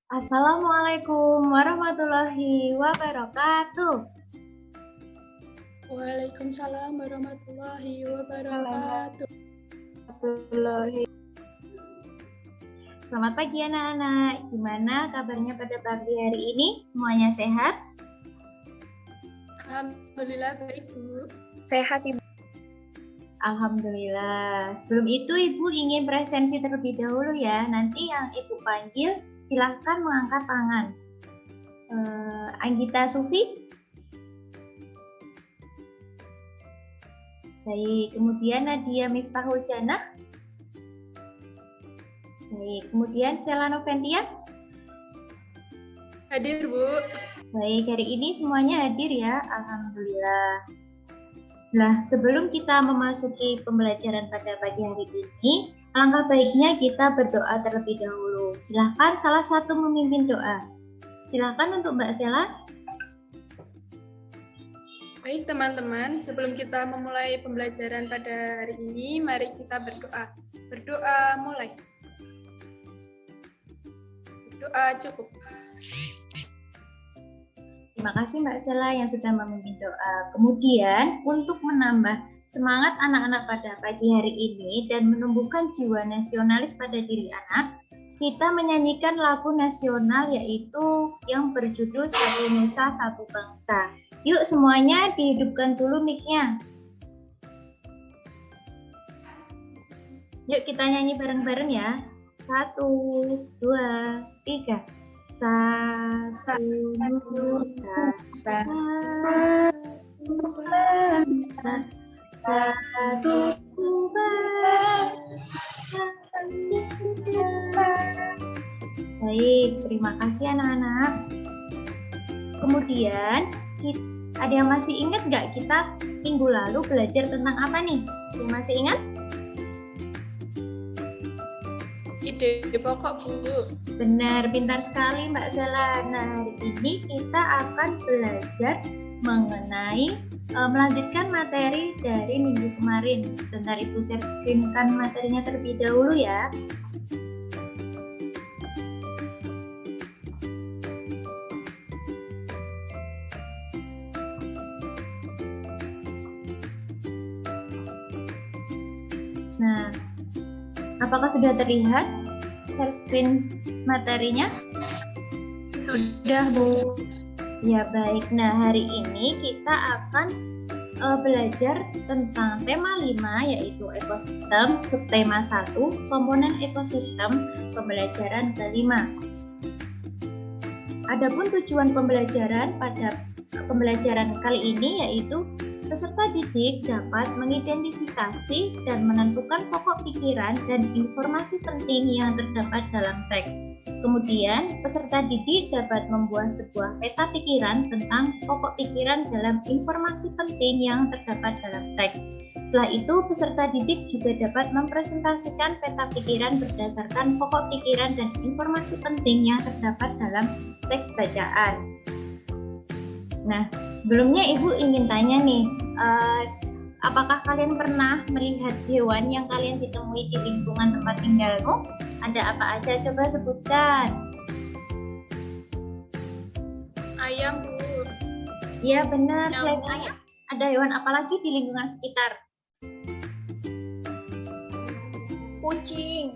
Assalamualaikum warahmatullahi wabarakatuh. Waalaikumsalam warahmatullahi wabarakatuh. Warahmatullahi. Selamat pagi anak-anak. Gimana kabarnya pada pagi hari ini? Semuanya sehat? Alhamdulillah baik, Bu. Sehat, Ibu. Alhamdulillah. Sebelum itu Ibu ingin presensi terlebih dahulu ya. Nanti yang Ibu panggil silahkan mengangkat tangan. Anggita Sufi. Baik, kemudian Nadia Miftahul Jannah. Baik, kemudian Sela Noventia. Hadir, Bu. Baik, hari ini semuanya hadir ya, alhamdulillah. Nah, sebelum kita memasuki pembelajaran pada pagi hari ini, alangkah baiknya kita berdoa terlebih dahulu. Silahkan salah satu memimpin doa. Silahkan untuk Mbak Sela. Baik, teman-teman. Sebelum kita memulai pembelajaran pada hari ini, mari kita berdoa. Berdoa mulai. Berdoa cukup. Terima kasih Mbak Sela yang sudah memimpin doa. Kemudian, untuk menambah semangat anak-anak pada pagi hari ini dan menumbuhkan jiwa nasionalis pada diri anak, kita menyanyikan lagu nasional yaitu yang berjudul Satu Nusa Satu Bangsa. Yuk semuanya dihidupkan dulu mic-nya. Yuk kita nyanyi bareng-bareng ya. 1, 2, 3. Satu Nusa Satu Bangsa, satu bangsa. Baik, terima kasih anak-anak. Kemudian, ada yang masih ingat nggak kita minggu lalu belajar tentang apa nih? Yang masih ingat? Ide pokok, Bu. Benar, pintar sekali Mbak Zela. Nah, hari ini kita akan belajar mengenai melanjutkan materi dari minggu kemarin. Sebentar Ibu share screen-kan materinya terlebih dahulu ya. Nah, apakah sudah terlihat share screen materinya? Sudah, Bu. Ya, baik. Nah, hari ini kita akan belajar tentang tema 5 yaitu ekosistem, subtema 1, komponen ekosistem, pembelajaran kelima. Adapun tujuan pembelajaran pada pembelajaran kali ini yaitu peserta didik dapat mengidentifikasi dan menentukan pokok pikiran dan informasi penting yang terdapat dalam teks. Kemudian, peserta didik dapat membuat sebuah peta pikiran tentang pokok pikiran dalam informasi penting yang terdapat dalam teks. Setelah itu, peserta didik juga dapat mempresentasikan peta pikiran berdasarkan pokok pikiran dan informasi penting yang terdapat dalam teks bacaan. Nah, sebelumnya Ibu ingin tanya nih, apakah kalian pernah melihat hewan yang kalian ditemui di lingkungan tempat tinggalmu? Ada apa aja? Coba sebutkan. Ayam, Bu. Iya benar, selain ayam, ada hewan apa lagi di lingkungan sekitar? Kucing.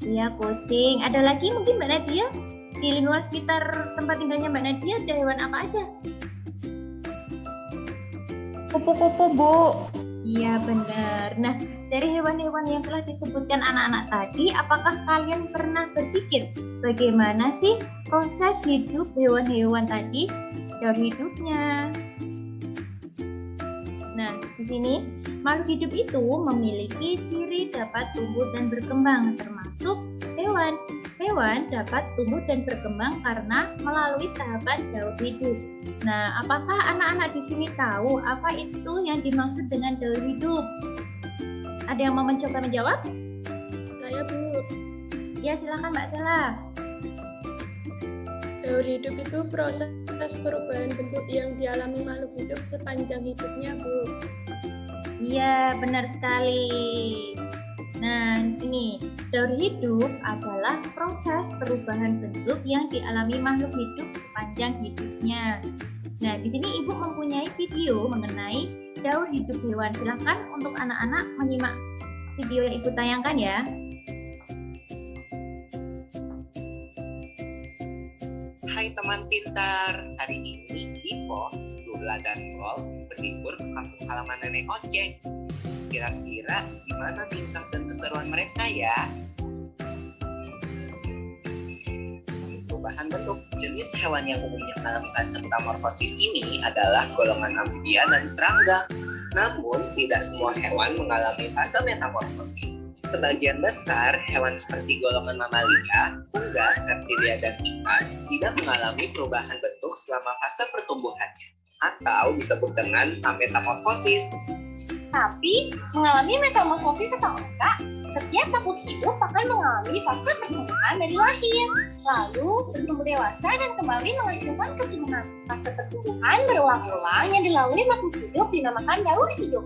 Iya, kucing. Ada lagi mungkin Mbak Nadia? Di lingkungan sekitar tempat tinggalnya Mbak Nadia ada hewan apa aja? Kupu-kupu, Bu. Iya benar. Nah, dari hewan-hewan yang telah disebutkan anak-anak tadi, apakah kalian pernah berpikir bagaimana sih proses hidup hewan-hewan tadi dari hidupnya? Nah, di sini makhluk hidup itu memiliki ciri dapat tumbuh dan berkembang, termasuk hewan. Hewan dapat tumbuh dan berkembang karena melalui tahapan daur hidup. Nah, apakah anak-anak di sini tahu apa itu yang dimaksud dengan daur hidup? Ada yang mau mencoba menjawab? Saya, Bu. Ya, silakan Mbak Sela. Daur hidup itu proses perubahan bentuk yang dialami makhluk hidup sepanjang hidupnya, Bu. Iya, benar sekali. Nah, ini daur hidup adalah proses perubahan bentuk yang dialami makhluk hidup sepanjang hidupnya. Nah, di sini Ibu mempunyai video mengenai daur hidup hewan. Silakan untuk anak-anak menyimak video yang Ibu tayangkan ya. Hai teman pintar, hari ini Ipo, Lula, dan Gol berlibur ke kampung halaman Nenek Oceng. Kira-kira gimana tingkah dan keseruan mereka ya? Perubahan bentuk jenis hewan yang umumnya mengalami fase metamorfosis ini adalah golongan amfibia dan serangga. Namun, tidak semua hewan mengalami fase metamorfosis. Sebagian besar hewan seperti golongan mamalia, unggas, reptilia, dan ikan tidak mengalami perubahan bentuk selama fase pertumbuhannya, atau disebut dengan ametamorfosis. Tapi mengalami metamorfosis atau enggak, setiap makhluk hidup akan mengalami fase pertumbuhan dari lahir, lalu bertumbuh dewasa dan kembali menghasilkan keturunan. Fase pertumbuhan berulang-ulang yang dilalui makhluk hidup dinamakan daur hidup.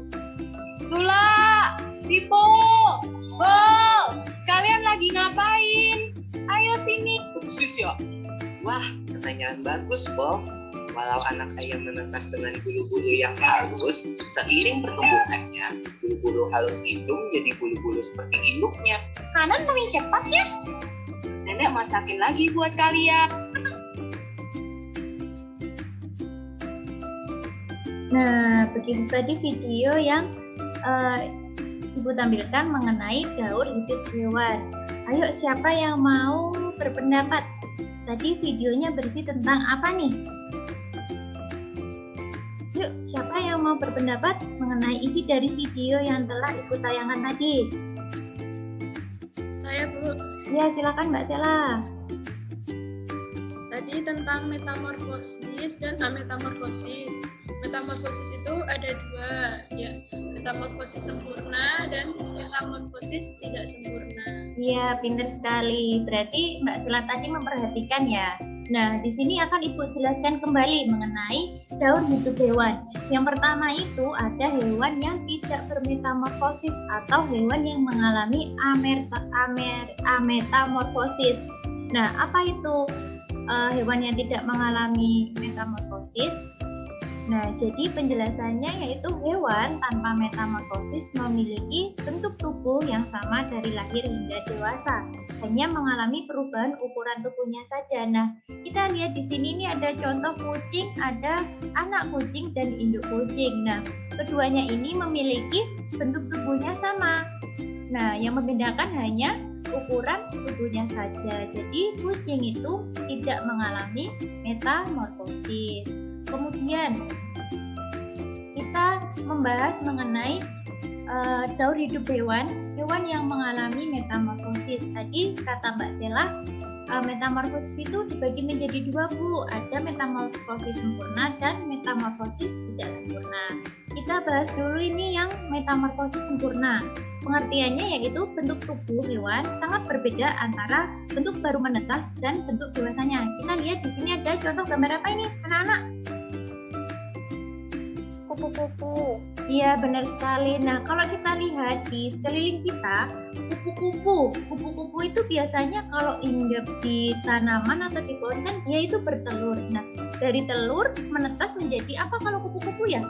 Lula, Pipo, Bol, kalian lagi ngapain? Ayo sini. Khusus ya? Wah, pertanyaan bagus, Bo. Walau anak ayam menetas dengan bulu-bulu yang halus, seiring pertumbuhannya, bulu-bulu halus itu menjadi bulu-bulu seperti induknya. Hanan paling cepat ya. Nenek masakin lagi buat kalian. Nah, begitu tadi video yang Ibu tampilkan mengenai daur hidup hewan. Ayo, siapa yang mau berpendapat? Tadi videonya berisi tentang apa nih? Yuk, siapa yang mau berpendapat mengenai isi dari video yang telah Ibu tayangkan tadi? Saya, Bu. Ya, silakan Mbak Sela. Tadi tentang metamorfosis dan ametamorfosis. Metamorfosis itu ada dua, ya, metamorfosis sempurna dan metamorfosis tidak sempurna. Iya, pintar sekali. Berarti Mbak Sela tadi memperhatikan ya. Nah, di sini akan Ibu jelaskan kembali mengenai daur hidup hewan. Yang pertama itu ada hewan yang tidak bermetamorfosis atau hewan yang mengalami ametamorfosis. Nah, apa itu hewan yang tidak mengalami metamorfosis? Nah, jadi penjelasannya yaitu hewan tanpa metamorfosis memiliki bentuk tubuh yang sama dari lahir hingga dewasa, hanya mengalami perubahan ukuran tubuhnya saja. Nah, kita lihat di sini ini ada contoh kucing, ada anak kucing dan induk kucing. Nah, keduanya ini memiliki bentuk tubuhnya sama. Nah, yang membedakan hanya ukuran tubuhnya saja. Jadi, kucing itu tidak mengalami metamorfosis. Kemudian kita membahas mengenai daur hidup hewan yang mengalami metamorfosis. Tadi kata Mbak Sela, metamorfosis itu dibagi menjadi dua, Bu. Ada metamorfosis sempurna dan metamorfosis tidak sempurna. Kita bahas dulu ini yang metamorfosis sempurna. Pengertiannya yaitu bentuk tubuh hewan sangat berbeda antara bentuk baru menetas dan bentuk dewasanya. Kita lihat di sini ada contoh gambar apa ini, anak-anak? Kupu-kupu. Iya, benar sekali. Nah, kalau kita lihat di sekeliling kita, kupu-kupu itu biasanya kalau hinggap di tanaman atau di pohon kan dia itu bertelur. Nah, dari telur menetas menjadi apa kalau kupu-kupu ya?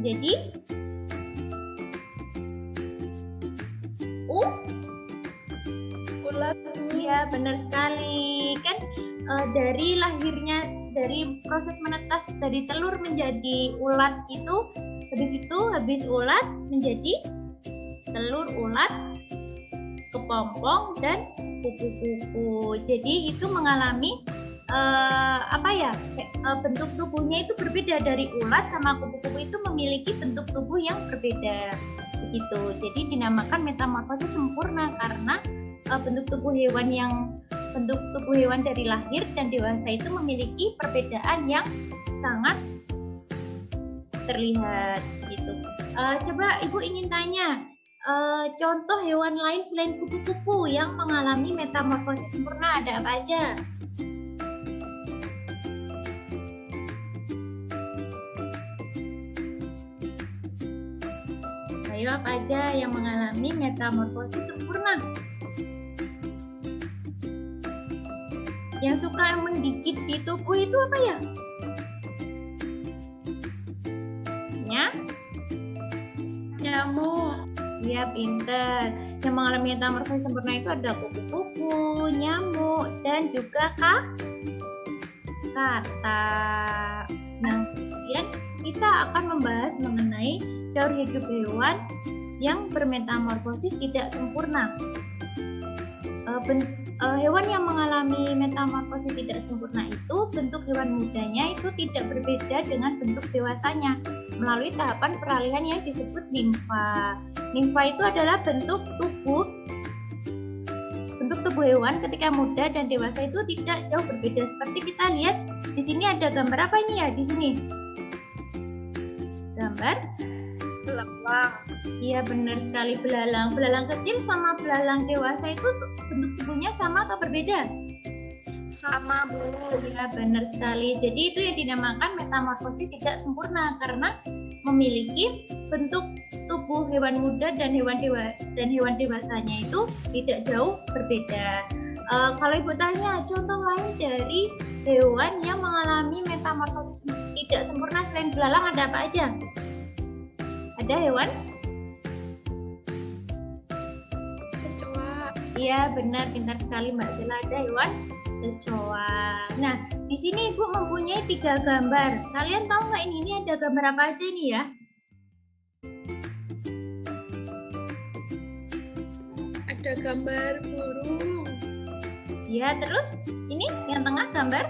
Jadi Ulat. Iya, benar sekali. Kan dari lahirnya, dari proses menetas dari telur menjadi ulat itu, habis ulat menjadi telur ulat, kepompong dan kupu-kupu. Jadi itu mengalami bentuk tubuhnya itu berbeda. Dari ulat sama kupu-kupu itu memiliki bentuk tubuh yang berbeda. Begitu. Jadi dinamakan metamorfosis sempurna karena bentuk tubuh hewan dari lahir dan dewasa itu memiliki perbedaan yang sangat terlihat gitu. Coba Ibu ingin tanya, contoh hewan lain selain kupu-kupu yang mengalami metamorfosis sempurna ada apa aja? Ayo Ayo, apa aja yang mengalami metamorfosis sempurna? Yang suka menggigit di tubuh itu apa ya? Nyamuk. Iya, pinter. Yang mengalami metamorfosis sempurna itu ada kupu-kupu, nyamuk, dan juga katak. Nah, kemudian kita akan membahas mengenai daur hidup hewan yang bermetamorfosis tidak sempurna. Hewan yang mengalami metamorfosis tidak sempurna itu bentuk hewan mudanya itu tidak berbeda dengan bentuk dewasanya melalui tahapan peralihan yang disebut nimfa. Nimfa itu adalah bentuk tubuh hewan ketika muda dan dewasa itu tidak jauh berbeda. Seperti kita lihat di sini ada gambar apa ini ya di sini? Gambar Belalang. Iya, benar sekali, belalang. Belalang kecil sama belalang dewasa itu bentuk tubuhnya sama atau berbeda? Sama, Bu. Ya, benar sekali. Jadi itu yang dinamakan metamorfosis tidak sempurna karena memiliki bentuk tubuh hewan muda dan hewan dewasanya itu tidak jauh berbeda. Kalau Ibu tanya, contoh lain dari hewan yang mengalami metamorfosis tidak sempurna selain belalang ada apa aja? Ada hewan? Kecoa. Iya, benar, pintar sekali Mbak Zela, ada hewan kecoa. Nah, di sini Ibu mempunyai 3 gambar. Kalian tahu nggak ini ada gambar apa aja ini ya? Ada gambar burung. Iya, terus ini yang tengah gambar?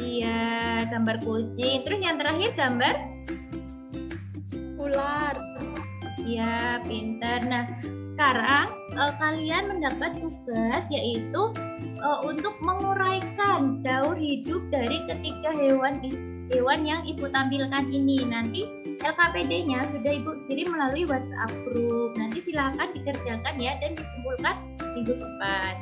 Iya, gambar kucing. Terus yang terakhir gambar? Ular. Iya, pintar. Nah, sekarang kalian mendapat tugas yaitu untuk menguraikan daur hidup dari ketiga hewan yang Ibu tampilkan ini. Nanti LKPD-nya sudah Ibu kirim melalui WhatsApp group. Nanti silakan dikerjakan ya dan dikumpulkan minggu depan.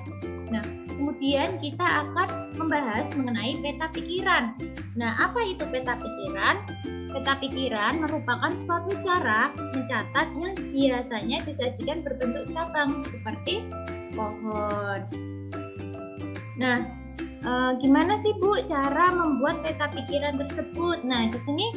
Nah, kemudian kita akan membahas mengenai peta pikiran. Nah, apa itu peta pikiran? Peta pikiran merupakan suatu cara mencatat yang biasanya disajikan berbentuk cabang seperti pohon. Nah, gimana sih Bu cara membuat peta pikiran tersebut? Nah, di sini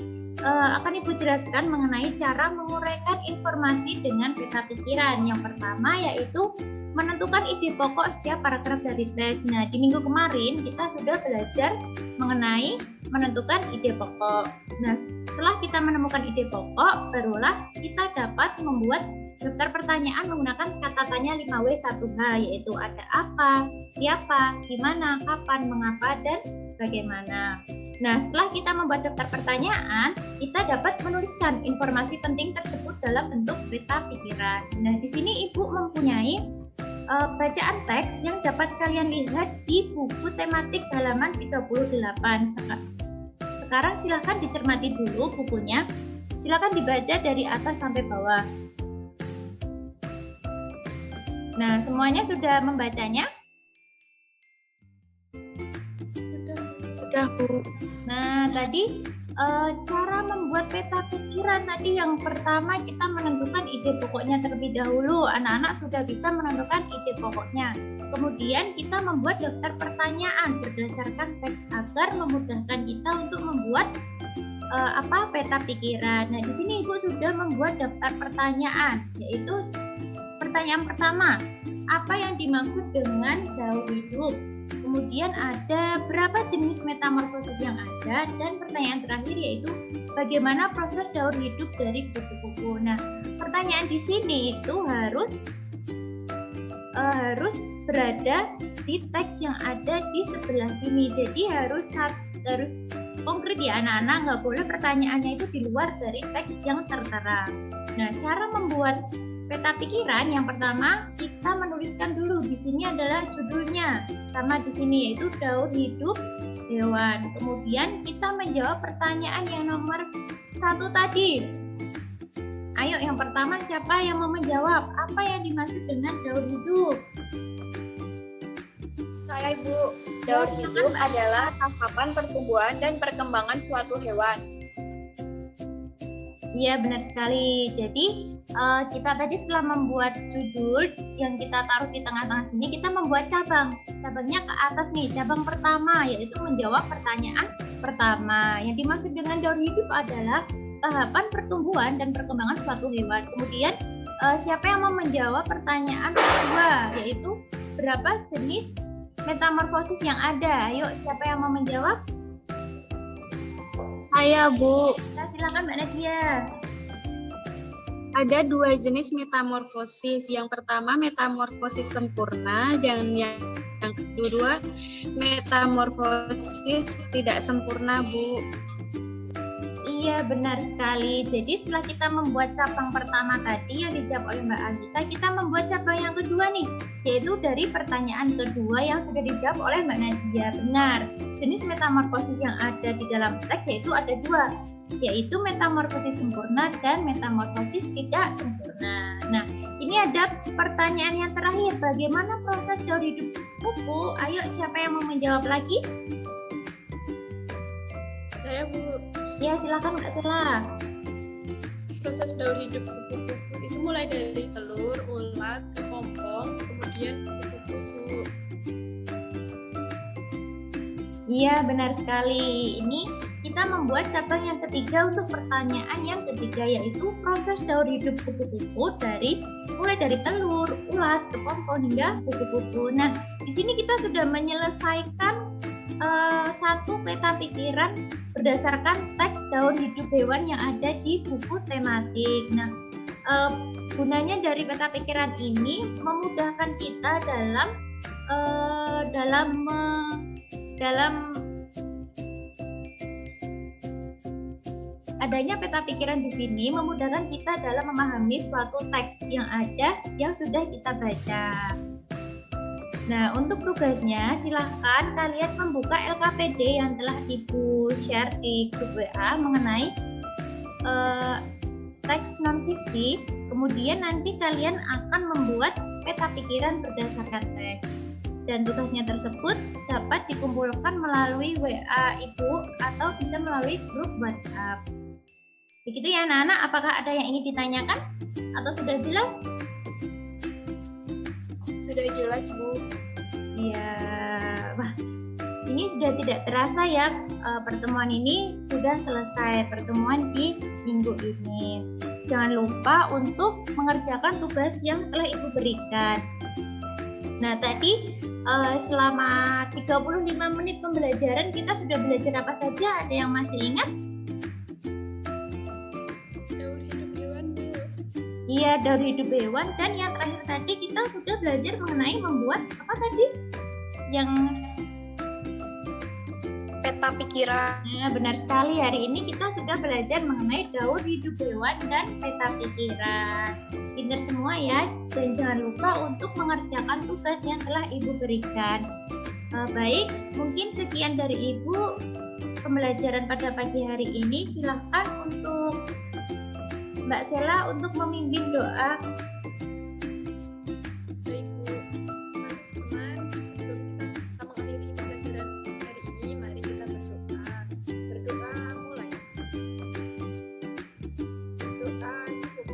akan Ibu jelaskan mengenai cara menguraikan informasi dengan peta pikiran. Yang pertama yaitu menentukan ide pokok setiap paragraf dari teks. Nah, di minggu kemarin kita sudah belajar mengenai menentukan ide pokok. Nah, setelah kita menemukan ide pokok, barulah kita dapat membuat daftar pertanyaan menggunakan kata tanya 5W1H, yaitu ada apa, siapa, di mana, kapan, mengapa, dan bagaimana. Nah, setelah kita membuat daftar pertanyaan, kita dapat menuliskan informasi penting tersebut dalam bentuk peta pikiran. Nah, di sini Ibu mempunyai bacaan teks yang dapat kalian lihat di buku tematik halaman 38. Sekarang silakan dicermati dulu bukunya. Silakan dibaca dari atas sampai bawah. Nah, semuanya sudah membacanya? Sudah, Bu. Nah, tadi cara membuat peta pikiran tadi yang pertama kita menentukan ide pokoknya terlebih dahulu. Anak-anak sudah bisa menentukan ide pokoknya. Kemudian kita membuat daftar pertanyaan berdasarkan teks agar memudahkan kita untuk membuat peta pikiran. Nah, di sini Ibu sudah membuat daftar pertanyaan, yaitu pertanyaan pertama, apa yang dimaksud dengan daur hidup? Kemudian ada berapa jenis metamorfosis yang ada, dan pertanyaan terakhir yaitu bagaimana proses daur hidup dari kupu-kupu. Nah, pertanyaan di sini itu harus berada di teks yang ada di sebelah sini. Jadi harus konkret ya anak-anak, nggak boleh pertanyaannya itu di luar dari teks yang tertera. Nah, cara membuat peta pikiran yang pertama kita menuliskan dulu di sini adalah judulnya sama di sini yaitu daur hidup hewan. Kemudian kita menjawab pertanyaan yang nomor 1 tadi. Ayo yang pertama siapa yang mau menjawab? Apa yang dimaksud dengan daur hidup? Saya Ibu. Daur hidup adalah tahapan pertumbuhan dan perkembangan suatu hewan. Iya, benar sekali. Jadi kita tadi setelah membuat judul yang kita taruh di tengah-tengah sini, kita membuat cabang. Cabangnya ke atas nih. Cabang pertama yaitu menjawab pertanyaan pertama. Yang dimaksud dengan daur hidup adalah tahapan pertumbuhan dan perkembangan suatu hewan. Kemudian siapa yang mau menjawab pertanyaan kedua, yaitu berapa jenis metamorfosis yang ada? Ayo, siapa yang mau menjawab? Saya, Bu. Silakan Mbak Nadia. Ada 2 jenis metamorfosis. Yang pertama metamorfosis sempurna dan yang kedua metamorfosis tidak sempurna, Bu. Iya, benar sekali. Jadi setelah kita membuat cabang pertama tadi yang dijawab oleh Mbak Anita, kita membuat cabang yang kedua nih, yaitu dari pertanyaan kedua yang sudah dijawab oleh Mbak Nadia. Benar. Jenis metamorfosis yang ada di dalam teks yaitu ada 2, yaitu metamorfosis sempurna dan metamorfosis tidak sempurna. Nah, ini ada pertanyaan yang terakhir. Bagaimana proses daur hidup kupu? Ayo, siapa yang mau menjawab lagi? Saya, Bu. Ya, silakan Kak Sela. Proses daur hidup kupu-kupu itu mulai dari telur, ulat, kepompong, kemudian kupu-kupu. Iya, benar sekali. Ini kita membuat cabang yang ketiga untuk pertanyaan yang ketiga, yaitu proses daur hidup kupu-kupu mulai dari telur, ulat, kepompong hingga kupu-kupu. Nah, di sini kita sudah menyelesaikan satu peta pikiran berdasarkan teks daur hidup hewan yang ada di buku tematik. Nah, gunanya dari peta pikiran ini memudahkan kita dalam adanya peta pikiran di sini memudahkan kita dalam memahami suatu teks yang ada yang sudah kita baca. Nah, untuk tugasnya silahkan kalian membuka LKPD yang telah Ibu share di grup WA mengenai teks non-fiksi. Kemudian nanti kalian akan membuat peta pikiran berdasarkan teks. Dan tugasnya tersebut dapat dikumpulkan melalui WA Ibu atau bisa melalui grup WhatsApp. Begitu ya anak-anak, apakah ada yang ingin ditanyakan? Atau sudah jelas? Sudah jelas, Bu. Iya, wah, ini sudah tidak terasa ya, pertemuan ini sudah selesai, pertemuan di minggu ini. Jangan lupa untuk mengerjakan tugas yang telah Ibu berikan. Nah, tadi selama 35 menit pembelajaran kita sudah belajar apa saja? Ada yang masih ingat? Daur hidup hewan, Bu. Iya, daur hidup hewan. Dan yang terakhir tadi kita sudah belajar mengenai membuat apa tadi? Yang Peta pikiran. Nah, benar sekali. Hari ini kita sudah belajar mengenai daur hidup hewan dan peta pikiran. Pintar semua ya. Dan jangan lupa untuk mengerjakan tugas yang telah Ibu berikan. Baik, mungkin sekian dari Ibu pembelajaran pada pagi hari ini. Silakan untuk Mbak Sela untuk memimpin doa. Baik, Bu. Teman-teman, sebelum kita mengakhiri pembelajaran hari ini, mari kita berdoa. Berdoa mulai. Doa cukup.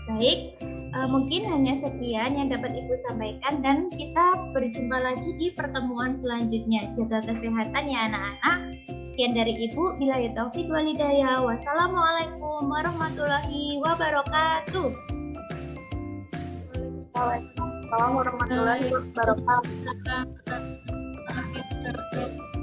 Baik, mungkin hanya sekian yang dapat Ibu sampaikan dan kita berjumpa lagi di pertemuan selanjutnya. Jaga kesehatan ya anak-anak. Sekian dari Ibu, billahi taufik wal hidayah. Wassalamualaikum warahmatullahi wabarakatuh. Waalaikumsalam warahmatullahi wabarakatuh. Wabarakatuh.